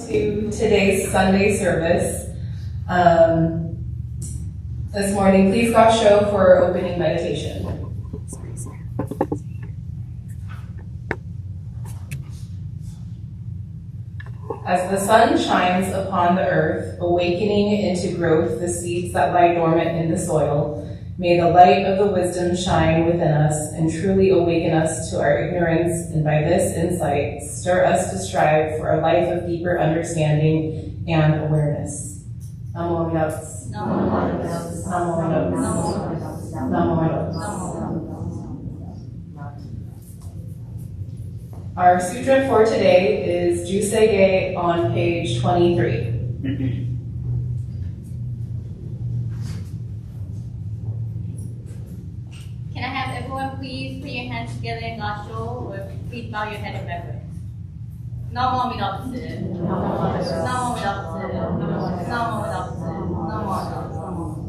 To today's Sunday service. This morning, please God show for opening meditation. As the sun shines upon the earth, awakening into growth the seeds that lie dormant in the soil, may the light of the wisdom shine within us and truly awaken us to our ignorance, and by this insight, stir us to strive for a life of deeper understanding and awareness. Namo Amida. Namo Amida. Namo Amida. Namo Amida. Our sutra for today is Jusei on page 23. Can I have everyone please put your hands together in God show, or please bow your head in reverence. Namo Amida Butsu. Namo Amida Butsu. Namo Amida Butsu. Namo Amida Butsu.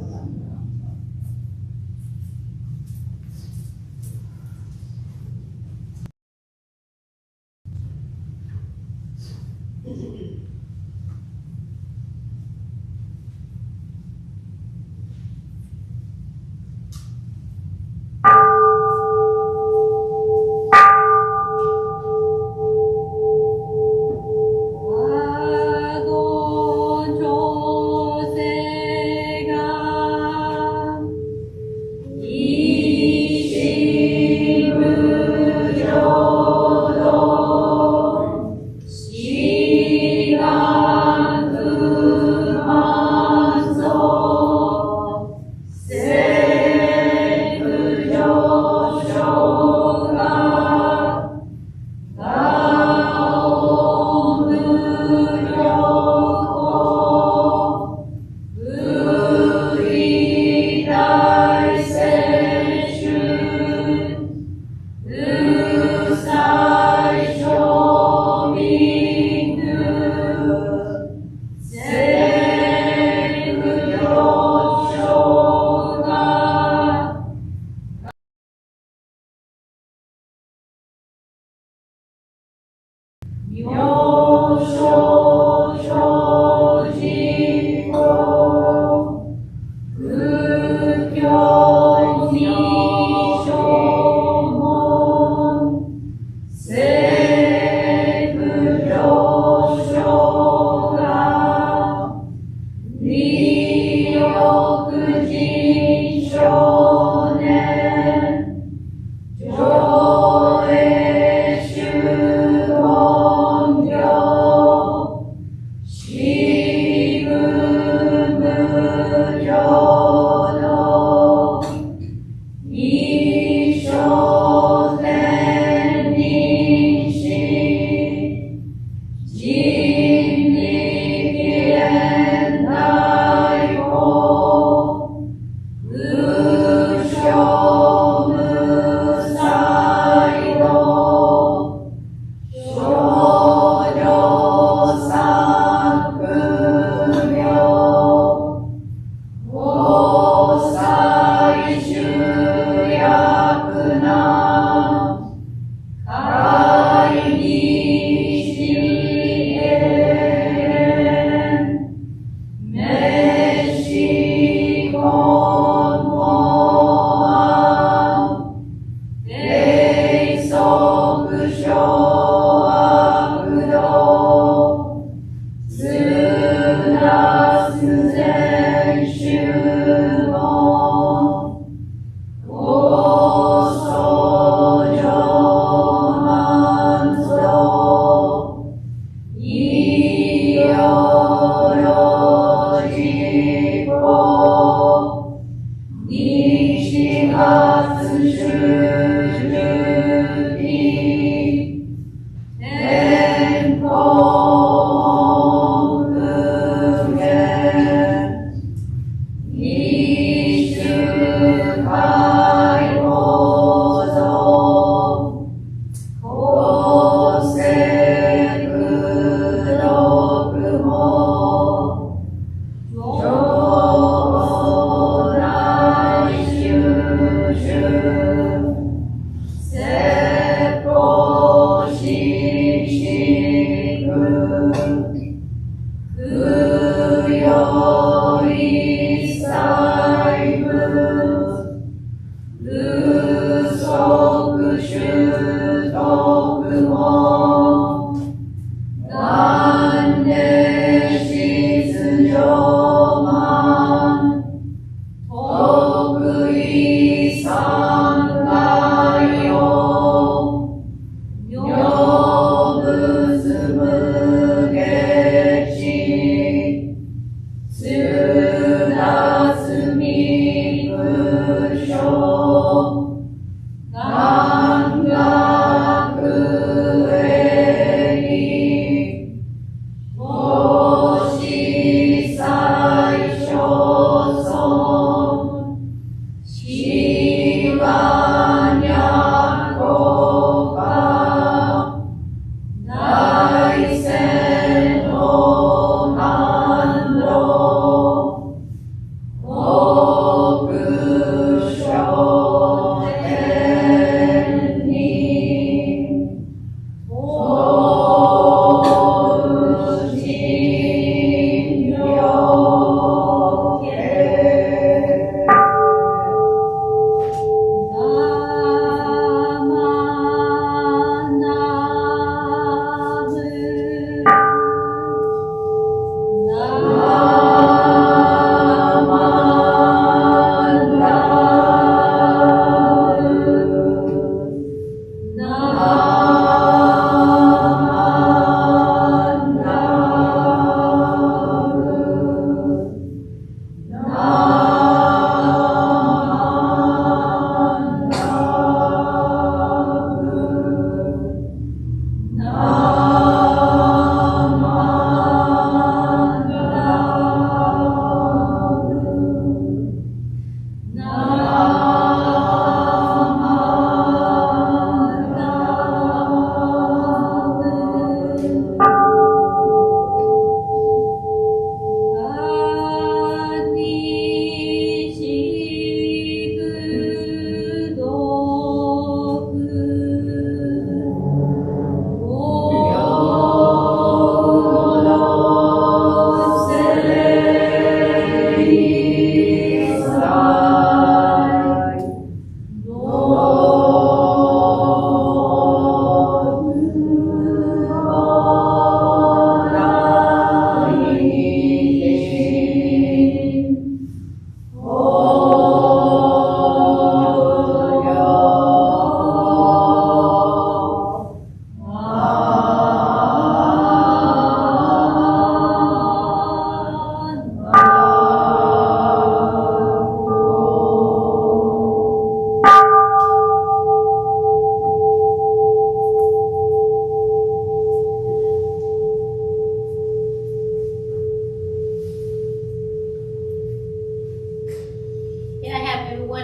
Good.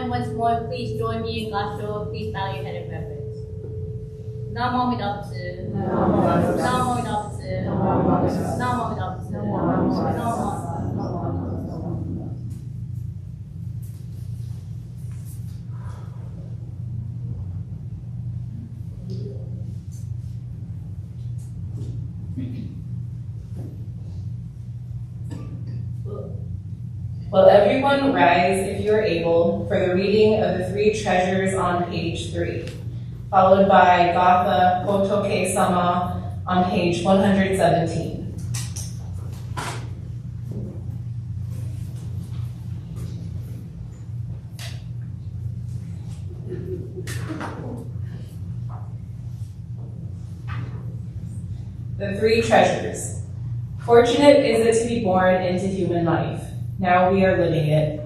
And once more, please join me in Gashul. Please bow your head in reverence. Namo Midopsu. Namo Midopsu. Namo Midopsu. Namo. Will everyone rise, if you are able, for the reading of the three treasures on page 3, followed by Gatha Potoke Sama on page 117. The three treasures. Fortunate is it to be born into human life. Now we are living it.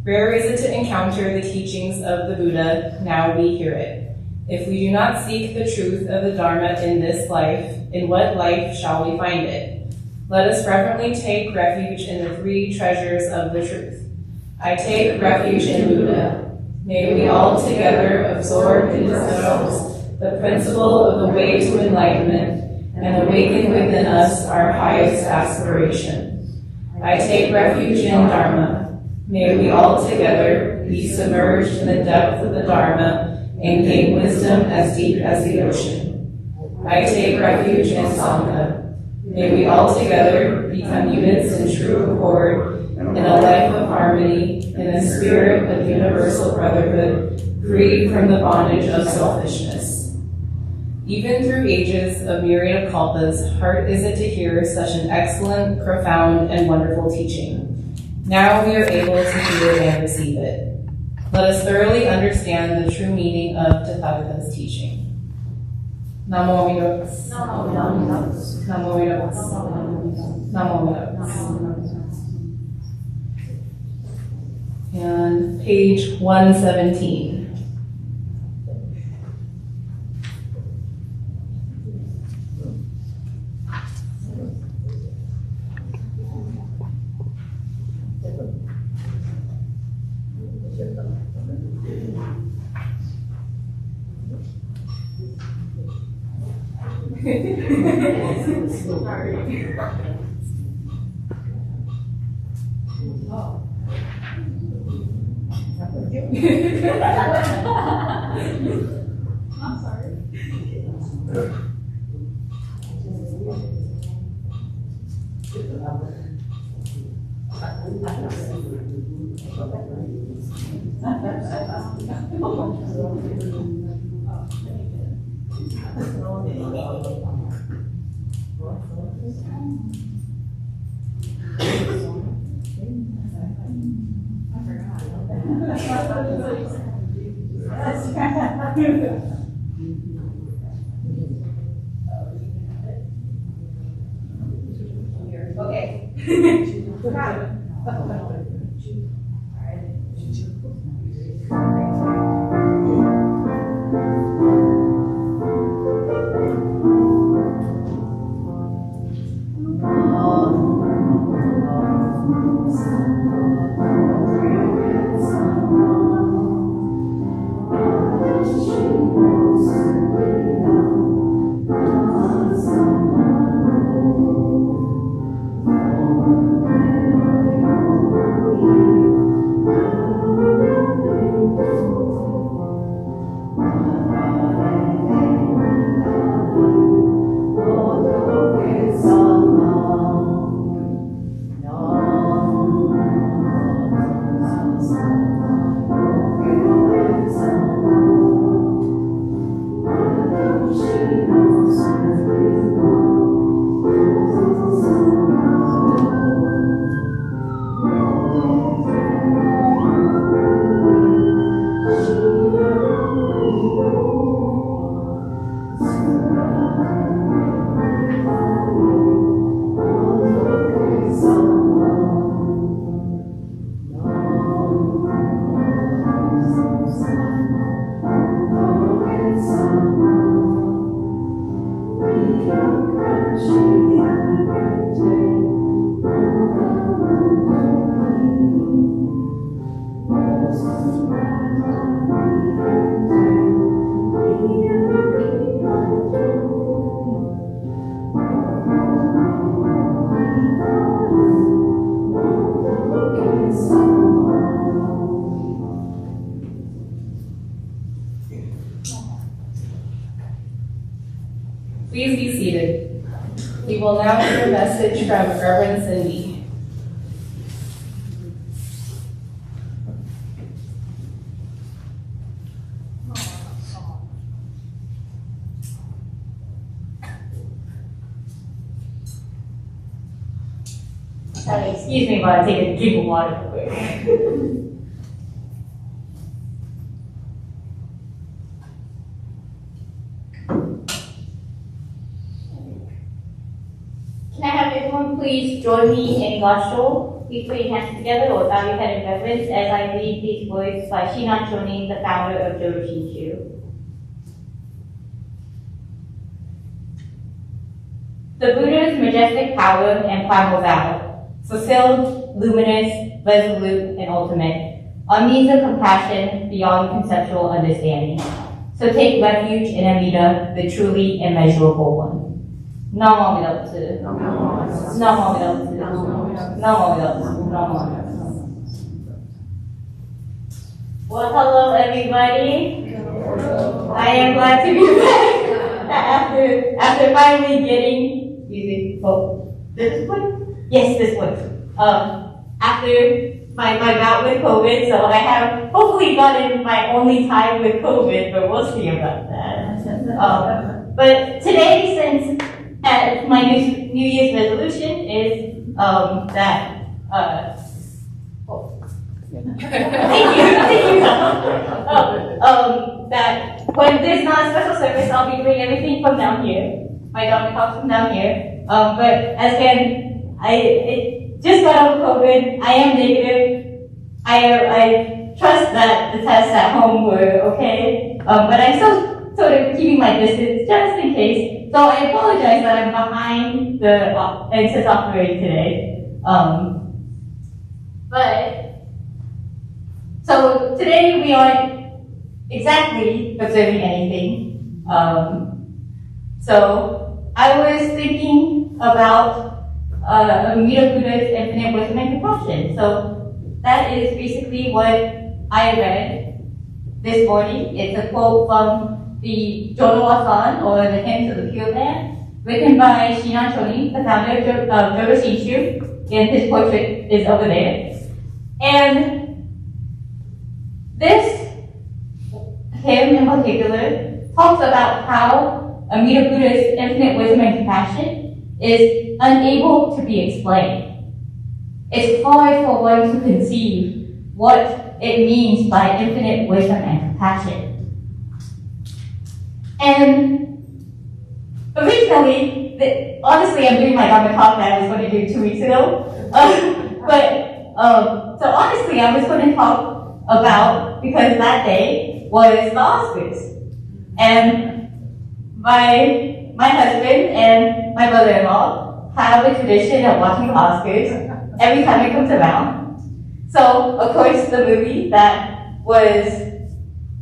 Rare is it to encounter the teachings of the Buddha. Now we hear it. If we do not seek the truth of the Dharma in this life, in what life shall we find it? Let us reverently take refuge in the three treasures of the truth. I take refuge in Buddha. May we all together absorb in ourselves the principle of the way to enlightenment and awaken within us our highest aspiration. I take refuge in Dharma. May we all together be submerged in the depth of the Dharma and gain wisdom as deep as the ocean. I take refuge in Sangha. May we all together become units in true accord, in a life of harmony, in a spirit of universal brotherhood, free from the bondage of selfishness. Even through ages of myriad kalpas, heart is it to hear such an excellent, profound, and wonderful teaching. Now we are able to hear and receive it. Let us thoroughly understand the true meaning of Tathagata's teaching. Namo Amida. Namo Amida. Namo Amida. Namo Amida. And page 117. I'm sorry. Okay. Thank you. will now hear a message from Reverend Cindy. Excuse me while I take a drink of water real quick. Can I have everyone please join me in Gospel? Please put your hands together or bow your head in reverence as I read these words by Shinan Choni, the founder of Jodo Shinshu. The Buddha's majestic power and primal vow, fulfilled, luminous, resolute, and ultimate, are means of compassion beyond conceptual understanding. So take refuge in Amida, the truly immeasurable one. Namo Amida Butsu. Namo Amida Butsu. Namo Amida Butsu. Namo Amida Butsu. Well, hello everybody. I am glad to be back after finally getting this one? Yes, this one. After my bout with COVID, so I have hopefully gotten my only time with COVID, but we'll see about that. But today, since my New Year's resolution is that thank you. That when there's not a special service, I'll be doing everything from down here. My doctor talks from down here. But as again, I just got over COVID. I am negative. I trust that the tests at home were okay. But I'm still sort of keeping my distance just in case. So I apologize that I'm behind the NSYS operating today. So today we aren't exactly observing anything. So I was thinking about Amida Buddha's infinite wisdom and compassion. So that is basically what I read this morning. It's a quote from the Jodo-Wasan, or the Hymns of the Pure Land, written by Shinan Choni, the founder of Jodo Shinshu, and his portrait is over there. And this hymn in particular talks about how Amida Buddha's infinite wisdom and compassion is unable to be explained. It's hard for one to conceive what it means by infinite wisdom and compassion. And originally, honestly, I'm doing my Dharma talk that I was going to do 2 weeks ago. So honestly, I was going to talk about, because that day was the Oscars. And my husband and my brother-in-law have a tradition of watching the Oscars every time it comes around. So, of course, the movie that was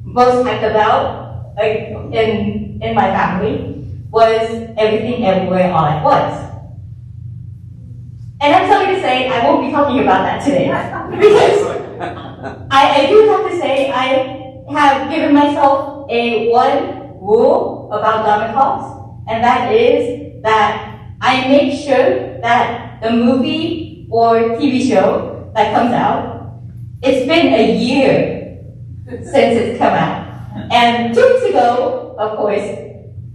most hyped about in my family was Everything Everywhere All at Once. And I'm sorry to say, I won't be talking about that today. Because I do have to say, I have given myself one rule about Dharma talks, and that is that I make sure that the movie or TV show that comes out, it's been a year since it's come out. And 2 weeks ago, of course,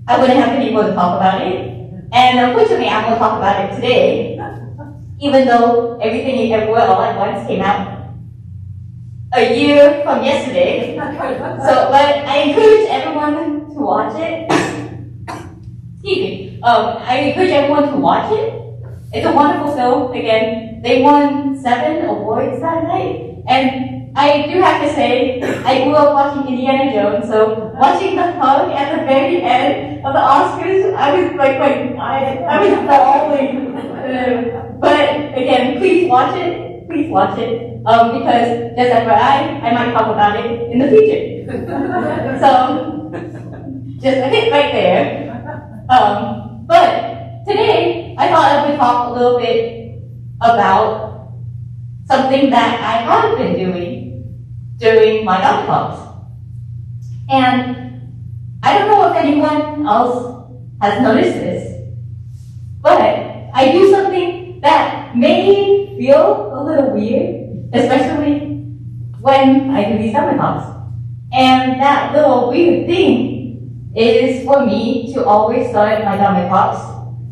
I wouldn't have been able to talk about it. And unfortunately, I'm going to talk about it today, even though Everything Everywhere All at Once came out a year from yesterday. But I encourage everyone to watch it. Excuse me. I encourage everyone to watch it. It's a wonderful film. Again, they won 7 awards that night. And I do have to say, I grew up watching Indiana Jones, so watching the hug at the very end of the Oscars, I was I was bawling. But again, please watch it. Please watch it. Because just FYI, I might talk about it in the future. So, just a hint right there. But today, I thought I would talk a little bit about something that I have been doing during my Dharma talks. And I don't know if anyone else has noticed this, but But I do something that may feel a little weird, especially when I do these Dhamma talks. And that little weird thing is for me to always start my Dhamma talks,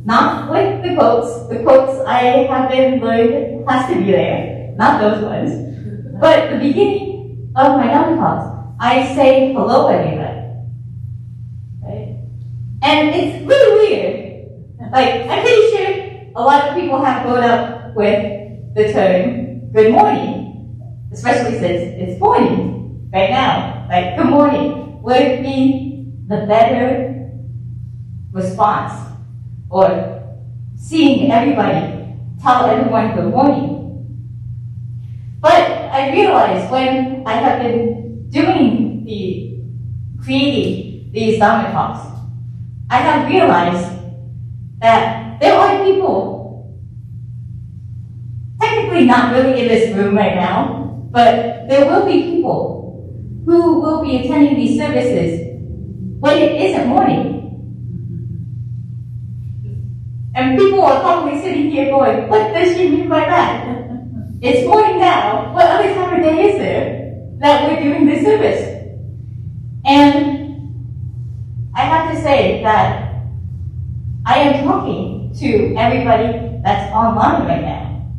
not with the quotes. The quotes I have been learned has to be there, not those ones. But the beginning of my Dhamma talks, I say hello everybody. Right? And it's really weird. Like, I'm pretty sure a lot of people have grown up with the term good morning, especially since it's morning right now. Like, good morning would be the better response, or seeing everybody tell everyone good morning. But I realized when I have been creating these Dhamma talks, I have realized that there are people, technically not really in this room right now, but there will be people who will be attending these services when it isn't morning. And people are probably sitting here going, what does she mean by that? It's morning now. What other time of day is there that we're doing this service? And I have to say that I am talking to everybody that's online right now.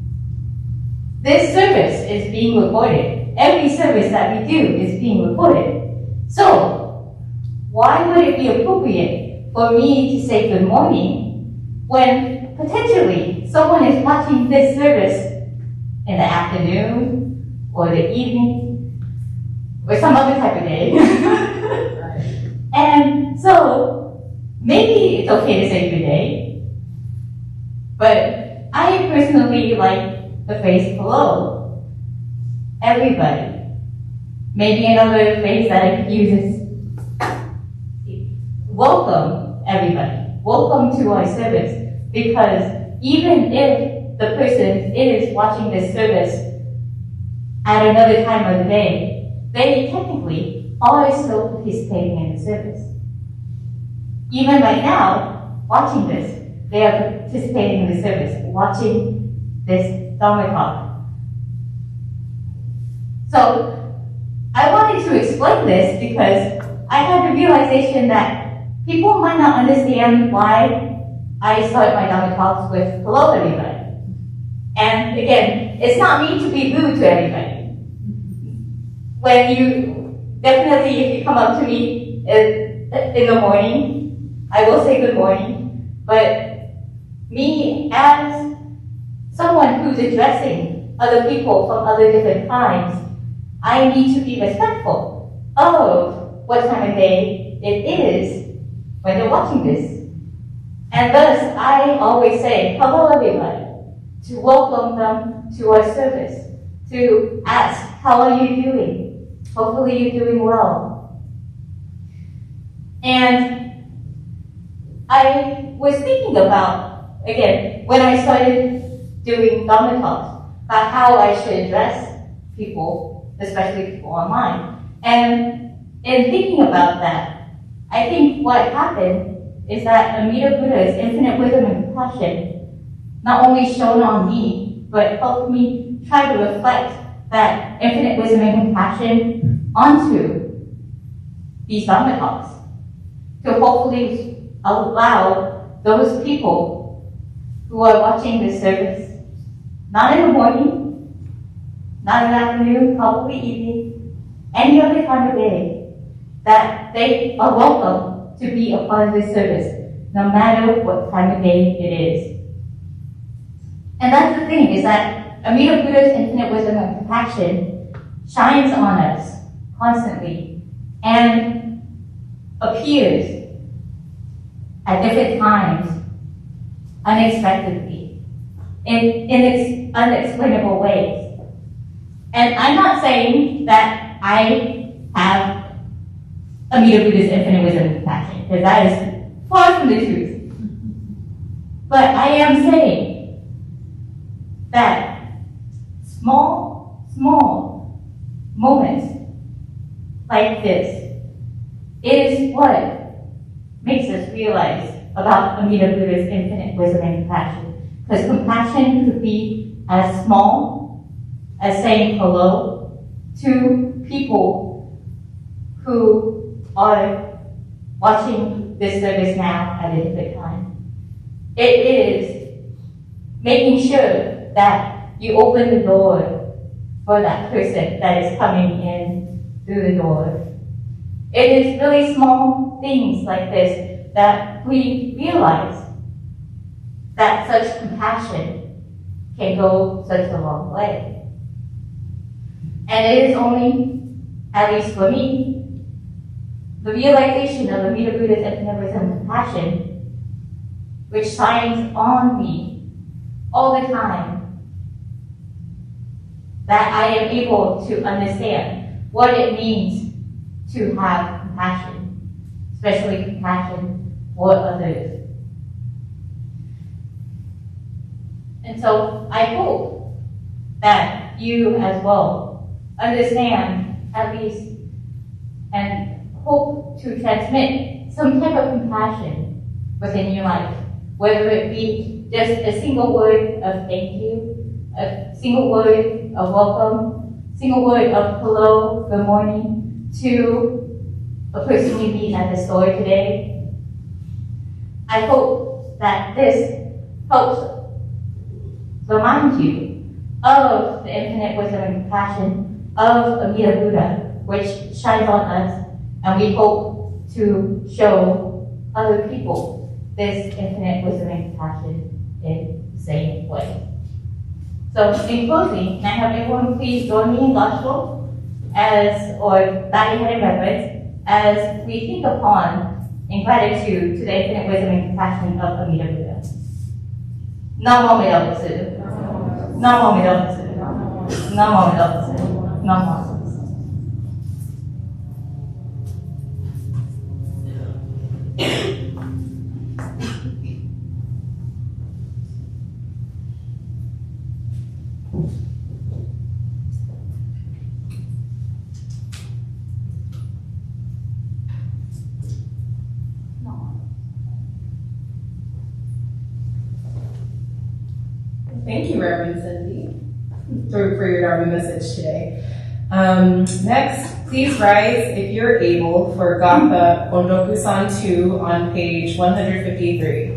This service is being recorded. Every service that we do is being recorded. So, why would it be appropriate for me to say good morning when potentially someone is watching this service in the afternoon or the evening or some other type of day? And so, maybe it's okay to say good day, but I personally like the phrase hello, everybody. Maybe another phrase that I could use is welcome, everybody. Welcome to our service. Because even if the person is watching this service at another time of the day, they technically are still participating in the service. Even right now, watching this, they are participating in the service, watching this Dhamma talk. So, I wanted to explain this because I had the realization that people might not understand why I start my Dhamma talks with hello everybody. And again, it's not me to be rude to everybody. Definitely if you come up to me in the morning, I will say good morning. But me as someone who's addressing other people from other different times, I need to be respectful of what time of day it is when they're watching this. And thus, I always say, hello everybody, to welcome them to our service, to ask, how are you doing? Hopefully you're doing well. And I was thinking about, again, when I started doing Dhamma talks, about how I should address people, especially people online. And in thinking about that, I think what happened is that Amida Buddha's infinite wisdom and compassion not only shone on me, but helped me try to reflect that infinite wisdom and compassion onto these Dhamma talks, to hopefully allow those people who are watching this service, not in the morning, not in the afternoon, probably evening, any other time of day, that they are welcome to be a part of this service, no matter what time of day it is. And that's the thing, is that Amida Buddha's infinite wisdom and compassion shines on us constantly and appears at different times unexpectedly, in unexplainable ways. And I'm not saying that I have Amida Buddha's infinite wisdom and compassion, because that is far from the truth. But I am saying that small moments like this is what makes us realize about Amida Buddha's infinite wisdom and compassion. Because compassion could be as small as saying hello to people who are watching this service now at a different time. It is making sure that you open the door for that person that is coming in through the door. It is really small things like this that we realize that such compassion can go such a long way. And it is only, at least for me, the realization of Amida Buddha's infinite wisdom and compassion, which shines on me all the time, that I am able to understand what it means to have compassion, especially compassion for others. And so I hope that you as well understand at least and hope to transmit some type of compassion within your life, whether it be just a single word of thank you, a single word of welcome, single word of hello, good morning, to a person you meet at the store today. I hope that this helps remind you of the infinite wisdom and compassion of Amida Buddha, which shines on us, and we hope to show other people this infinite wisdom and compassion in the same way. So in closing, can I have everyone please join me in gospel or bow your head in reverence as we think upon in gratitude to the infinite wisdom and compassion of Amida Buddha. Namo Amida Butsu. Namo Amida Butsu. Namo Amida Butsu. Namo. Thank you, Reverend Cindy, for your Dharma message today. Next, please rise if you're able for Gatha Ondoku-san 2 on page 153.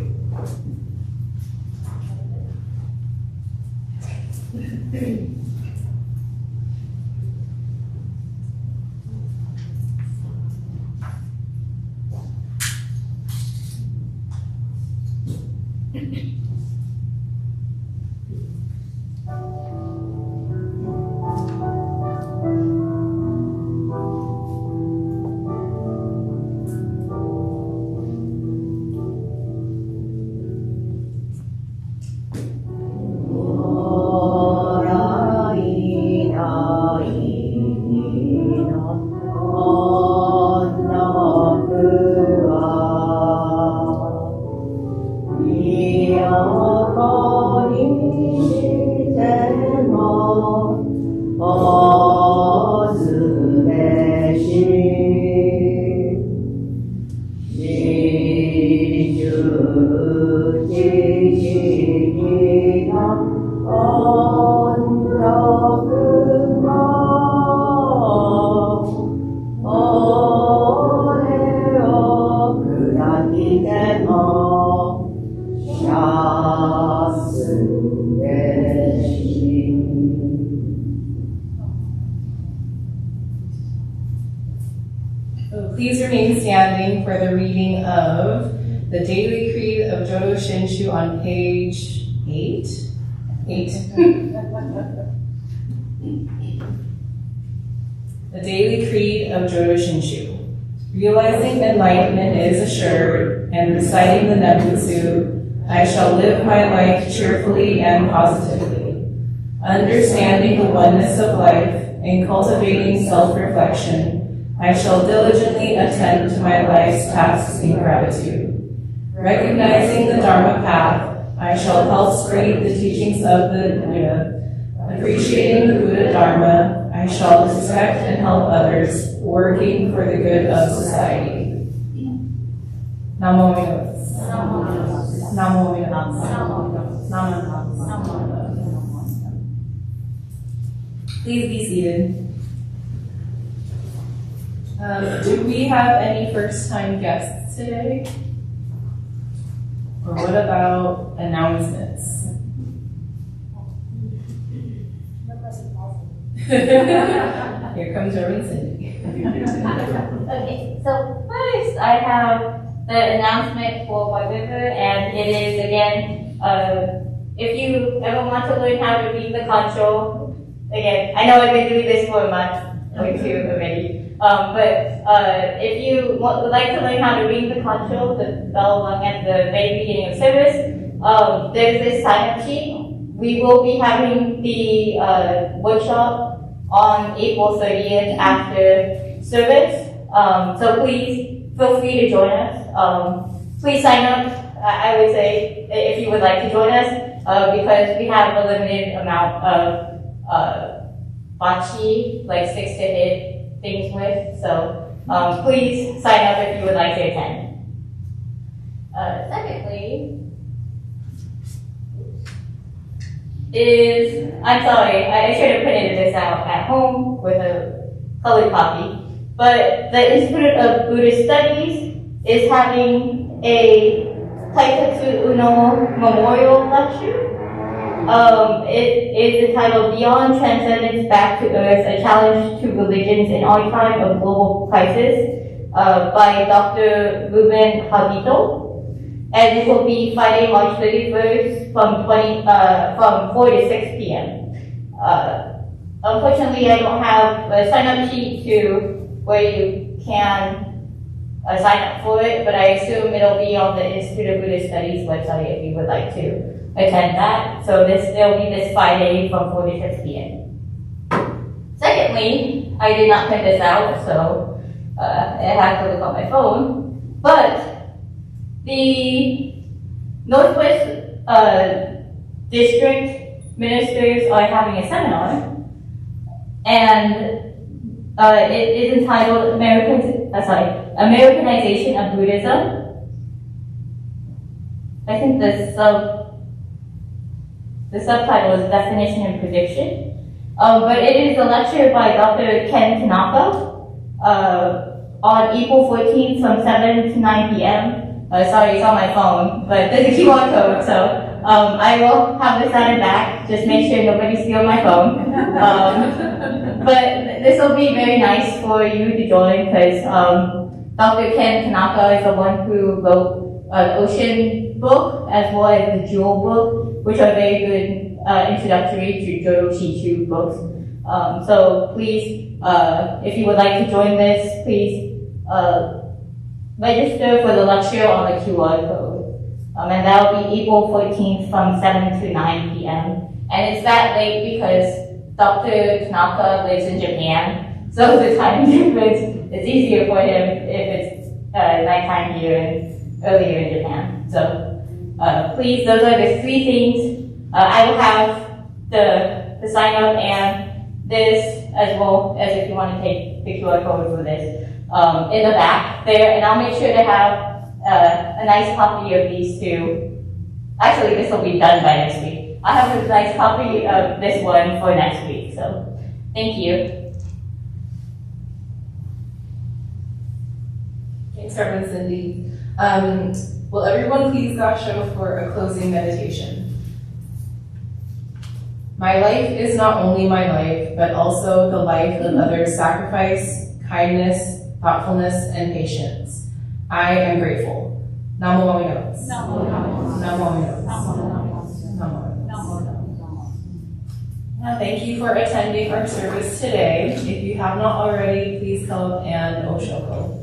Please remain standing for the reading of the Daily Creed of Jodo Shinshu on page 8. The Daily Creed of Jodo Shinshu. Realizing enlightenment is assured, and reciting the Nebutsu, I shall live my life cheerfully and positively. Understanding the oneness of life and cultivating self-reflection, I shall diligently attend to my life's tasks in gratitude. Recognizing the Dharma path, I shall help spread the teachings of the Buddha. Appreciating the Buddha Dharma, I shall respect and help others, working for the good of society. Namo Amida Butsu. Namo Please be seated. Do we have any first-time guests today? Or what about announcements? Here comes Reverend Cindy. Okay, so first I have the announcement for White River, and it is again, if you ever want to learn how to read the console, again, I know I've been doing this for a month or two already, but if you would like to learn how to read the console, the bell rung at the very beginning of service, there's this sign-up sheet. We will be having the workshop on April 30th after service, so please feel free to join us. Please sign up, I would say, if you would like to join us, because we have a limited amount of bocce, like 6 to hit things with, so please sign up if you would like to attend. Secondly, I'm sorry, I should have printed this out at home with a colored copy, but the Institute of Buddhist Studies is having a Taikatsu Uno Memorial Lecture. It is entitled Beyond Transcendence Back to Earth, a Challenge to Religions in Our Time of Global Crisis, by Dr. Ruben Habito. And it will be Friday, March 31st from 4 to 6 p.m. Unfortunately, I don't have a sign-up sheet where you can sign up for it, but I assume it'll be on the Institute of Buddhist Studies website if you would like to attend that. So it'll be this Friday from 4 to 6 p.m. Secondly, I did not print this out, so I have to look on my phone, but the Northwest District ministers are having a seminar, and it is entitled Americanization of Buddhism. I think the subtitle is Definition and Prediction. But it is a lecture by Dr. Ken Tanaka on April 14th from 7 to 9 p.m. Sorry, it's on my phone, but there's a QR code, so I will have this on and back. Just make sure nobody steals my phone. But this will be very nice for you to join because Dr. Ken Tanaka is the one who wrote the Ocean book as well as the Jewel book, which are very good introductory to Jodo Shichu books. So please, if you would like to join this, please register for the lecture on the QR code. And that will be April 14th from 7 to 9 p.m. And it's that late because Dr. Tanaka lives in Japan, so the time difference, it's easier for him if it's nighttime here and earlier in Japan. So please, those are the 3 things. I will have the sign up and this as well as if you want to take the QR code for this in the back there, and I'll make sure to have a nice copy of these 2. Actually, this will be done by next week. I have a nice copy of this one for next week, so thank you. Thanks, Reverend Cindy. Will everyone please gasho for a closing meditation? My life is not only my life, but also the life of others' sacrifice, kindness, thoughtfulness, and patience. I am grateful. Namo Amida Butsu. Namo Amida Butsu. Thank you for attending our service today. If you have not already, please come and Oshoko.